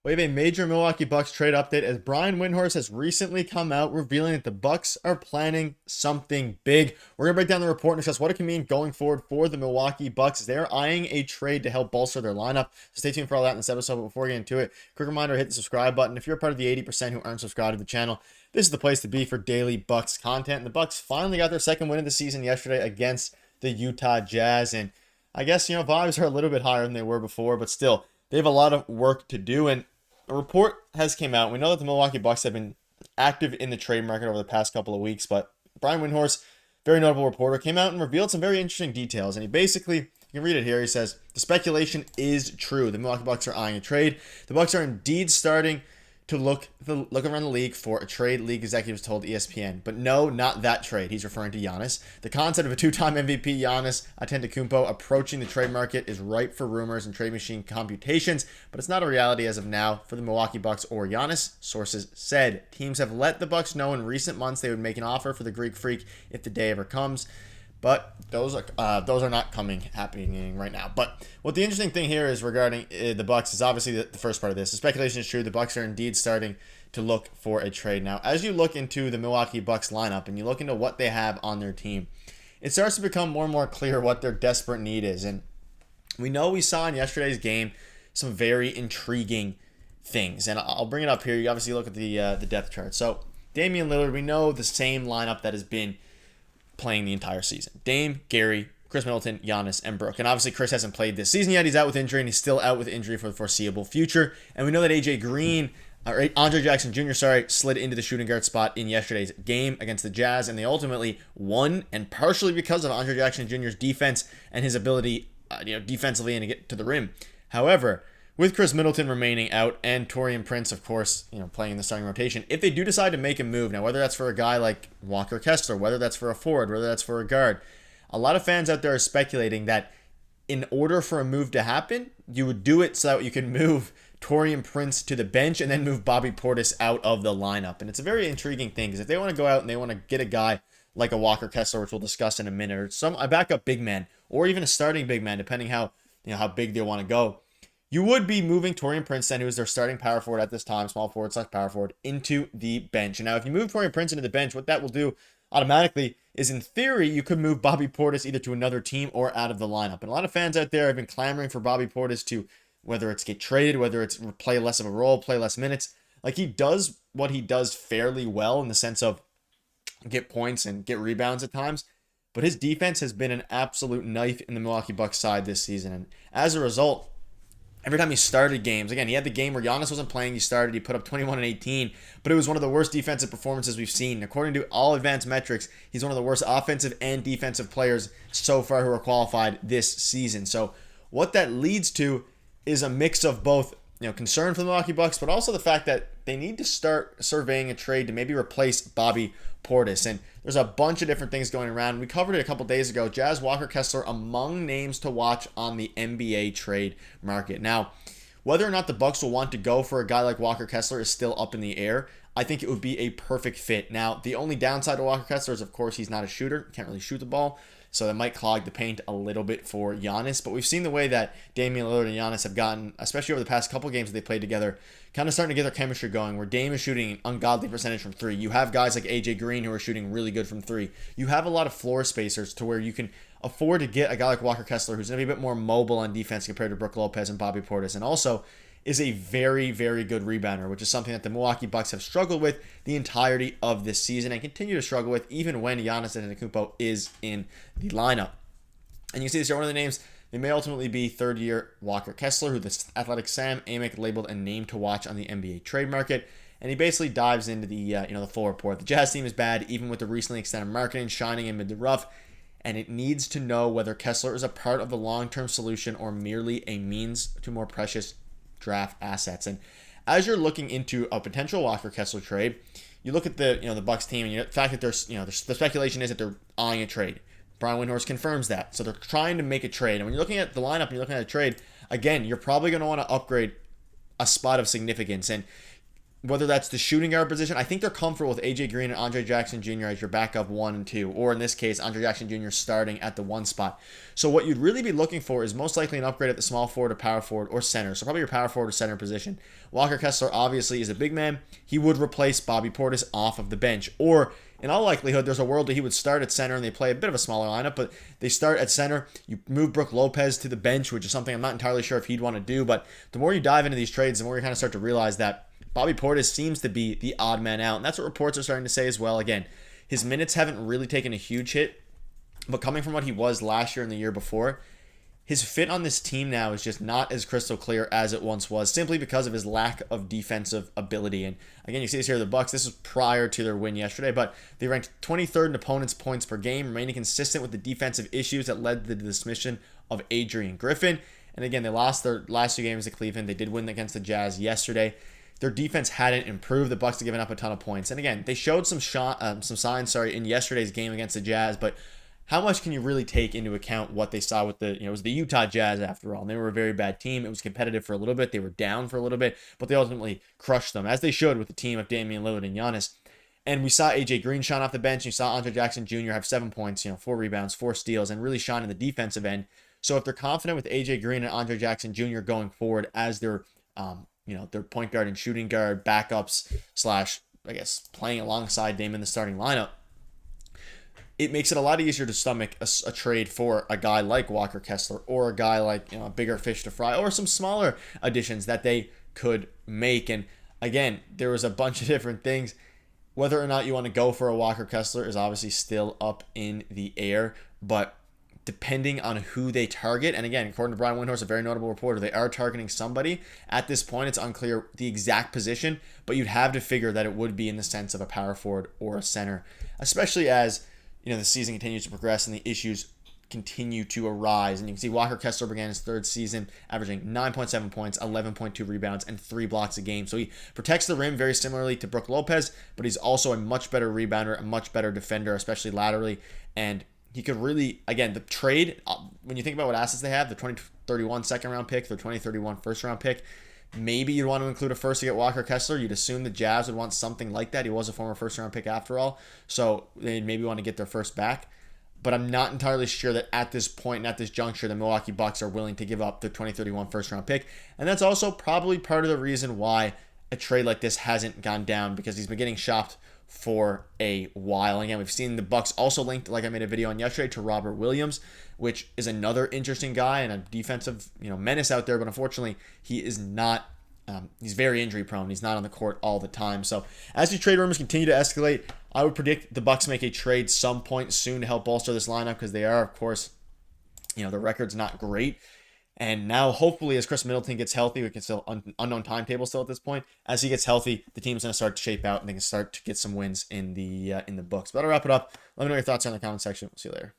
We have a major Milwaukee Bucks trade update as Brian Windhorst has recently come out revealing that the Bucks are planning something big. We're going to break down the report and discuss what it can mean going forward for the Milwaukee Bucks. They're eyeing a trade to help bolster their lineup. So stay tuned for all that in this episode. But before we get into it, quick reminder, hit the subscribe button. If you're a part of the 80% who aren't subscribed to the channel, this is the place to be for daily Bucks content. The Bucks finally got their second win of the season yesterday against the Utah Jazz. And I guess, vibes are a little bit higher than they were before, but still, they have a lot of work to do. And a report has came out. We know that the Milwaukee Bucks have been active in the trade market over the past couple of weeks, but Brian Windhorst, very notable reporter, came out and revealed some very interesting details. And he basically, you can read it here, he says, the speculation is true. The Milwaukee Bucks are eyeing a trade. The Bucks are indeed starting to look around the league for a trade, league executives told ESPN. But no, not that trade. He's referring to Giannis. The concept of a two-time MVP Giannis Antetokounmpo approaching the trade market is ripe for rumors and trade machine computations, but it's not a reality as of now for the Milwaukee Bucks or Giannis, sources said. Teams have let the Bucks know in recent months they would make an offer for the Greek Freak if the day ever comes. But those are not happening right now. But what the interesting thing here is regarding the Bucks is obviously the first part of this. The speculation is true. The Bucks are indeed starting to look for a trade. Now, as you look into the Milwaukee Bucks lineup and you look into what they have on their team, it starts to become more and more clear what their desperate need is. And we saw in yesterday's game some very intriguing things. And I'll bring it up here. You obviously look at the depth chart. So Damian Lillard, we know the same lineup that has been playing the entire season. Dame, Gary, Chris Middleton, Giannis, and Brook. And obviously Chris hasn't played this season yet. He's out with injury, and he's still out with injury for the foreseeable future. And we know that Andre Jackson Jr., slid into the shooting guard spot in yesterday's game against the Jazz, and they ultimately won, and partially because of Andre Jackson Jr.'s defense and his ability, defensively and to get to the rim. However, with Chris Middleton remaining out and Taurean Prince, of course, playing in the starting rotation, if they do decide to make a move, now whether that's for a guy like Walker Kessler, whether that's for a forward, whether that's for a guard, a lot of fans out there are speculating that in order for a move to happen, you would do it so that you can move Taurean Prince to the bench and then move Bobby Portis out of the lineup. And it's a very intriguing thing because if they want to go out and they want to get a guy like a Walker Kessler, which we'll discuss in a minute, or a backup big man, or even a starting big man, depending how big they want to go, you would be moving Taurean Prince, then, who is their starting power forward at this time, small forward / power forward, into the bench. And now, if you move Taurean Prince into the bench, what that will do automatically is, in theory, you could move Bobby Portis either to another team or out of the lineup. And a lot of fans out there have been clamoring for Bobby Portis to, whether it's get traded, whether it's play less of a role, play less minutes. Like, he does what he does fairly well in the sense of get points and get rebounds at times. But his defense has been an absolute knife in the Milwaukee Bucks side this season. And as a result, every time he started games, again, he had the game where Giannis wasn't playing, he started, he put up 21 and 18, but it was one of the worst defensive performances we've seen. According to all advanced metrics, he's one of the worst offensive and defensive players so far who are qualified this season. So what that leads to is a mix of both, concern for the Milwaukee Bucks, but also the fact that they need to start surveying a trade to maybe replace Bobby Portis. And there's a bunch of different things going around. We covered it a couple days ago. Jazz, Walker Kessler among names to watch on the NBA trade market. Now, whether or not the Bucks will want to go for a guy like Walker Kessler is still up in the air. I think it would be a perfect fit. Now, the only downside to Walker Kessler is, of course, he's not a shooter. Can't really shoot the ball. So that might clog the paint a little bit for Giannis. But we've seen the way that Damian Lillard and Giannis have gotten, especially over the past couple games that they played together, kind of starting to get their chemistry going, where Dame is shooting an ungodly percentage from three. You have guys like AJ Green who are shooting really good from three. You have a lot of floor spacers to where you can afford to get a guy like Walker Kessler who's going to be a bit more mobile on defense compared to Brook Lopez and Bobby Portis. And also is a very, very good rebounder, which is something that the Milwaukee Bucks have struggled with the entirety of this season and continue to struggle with even when Giannis Antetokounmpo is in the lineup. And you see this here, one of the names, they may ultimately be third-year Walker Kessler, who the Athletic Sam Amick labeled a name to watch on the NBA trade market. And he basically dives into the full report. The Jazz team is bad, even with the recently extended marketing shining amid the rough, and it needs to know whether Kessler is a part of the long-term solution or merely a means to more precious draft assets. And as you're looking into a potential Walker Kessler trade, you look at the Bucks team, and the fact that there's the speculation is that they're eyeing a trade. Brian Windhorst confirms that. So they're trying to make a trade. And when you're looking at the lineup and you're looking at a trade, again, you're probably going to want to upgrade a spot of significance. And whether that's the shooting guard position. I think they're comfortable with AJ Green and Andre Jackson Jr. as your backup 1 and 2, or in this case, Andre Jackson Jr. starting at the 1 spot. So what you'd really be looking for is most likely an upgrade at the small forward or power forward or center. So probably your power forward or center position. Walker Kessler obviously is a big man. He would replace Bobby Portis off of the bench, or in all likelihood, there's a world that he would start at center and they play a bit of a smaller lineup, but they start at center. You move Brook Lopez to the bench, which is something I'm not entirely sure if he'd want to do, but the more you dive into these trades, the more you kind of start to realize that Bobby Portis seems to be the odd man out, and that's what reports are starting to say as well. Again, his minutes haven't really taken a huge hit, but coming from what he was last year and the year before, his fit on this team now is just not as crystal clear as it once was, simply because of his lack of defensive ability. And again, you see this here, the Bucks, this is prior to their win yesterday, but they ranked 23rd in opponents' points per game, remaining consistent with the defensive issues that led to the dismission of Adrian Griffin. And again, they lost their last 2 games to Cleveland. They did win against the Jazz yesterday. Their defense hadn't improved. The Bucks had given up a ton of points. And again, they showed some signs in yesterday's game against the Jazz, but how much can you really take into account what they saw with it was the Utah Jazz after all. And they were a very bad team. It was competitive for a little bit. They were down for a little bit, but they ultimately crushed them, as they should with the team of Damian Lillard and Giannis. And we saw AJ Green shine off the bench. You saw Andre Jackson Jr. have 7 points, 4 rebounds, 4 steals, and really shine in the defensive end. So if they're confident with AJ Green and Andre Jackson Jr. going forward as their their point guard and shooting guard backups / I guess playing alongside Dame in the starting lineup, it makes it a lot easier to stomach a trade for a guy like Walker Kessler, or a guy like a bigger fish to fry, or some smaller additions that they could make. And again, there was a bunch of different things. Whether or not you want to go for a Walker Kessler is obviously still up in the air, but depending on who they target, and again, according to Brian Windhorst, a very notable reporter, they are targeting somebody. At this point, it's unclear the exact position, but you'd have to figure that it would be in the sense of a power forward or a center, especially as the season continues to progress and the issues continue to arise. And you can see Walker Kessler began his 3rd season averaging 9.7 points, 11.2 rebounds, and 3 blocks a game. So he protects the rim very similarly to Brook Lopez, but he's also a much better rebounder, a much better defender, especially laterally. And he could really, again, the trade, when you think about what assets they have, the 2031 second round pick, the 2031 first round pick, maybe you'd want to include a first to get Walker Kessler. You'd assume the Jazz would want something like that. He was a former first round pick after all, so they maybe want to get their first back. But I'm not entirely sure that at this point and at this juncture, the Milwaukee Bucks are willing to give up the 2031 first round pick. And that's also probably part of the reason why a trade like this hasn't gone down, because he's been getting shopped for a while. Again, we've seen the Bucks also linked, like I made a video on yesterday, to Robert Williams, which is another interesting guy and a defensive menace out there. But unfortunately, he is not. He's very injury prone. He's not on the court all the time. So as these trade rumors continue to escalate, I would predict the Bucks make a trade some point soon to help bolster this lineup, because they are, of course, the record's not great. And now, hopefully, as Chris Middleton gets healthy, we can still unknown timetable still at this point. As he gets healthy, the team's going to start to shape out and they can start to get some wins in the books. But I'll wrap it up. Let me know your thoughts in the comment section. We'll see you later.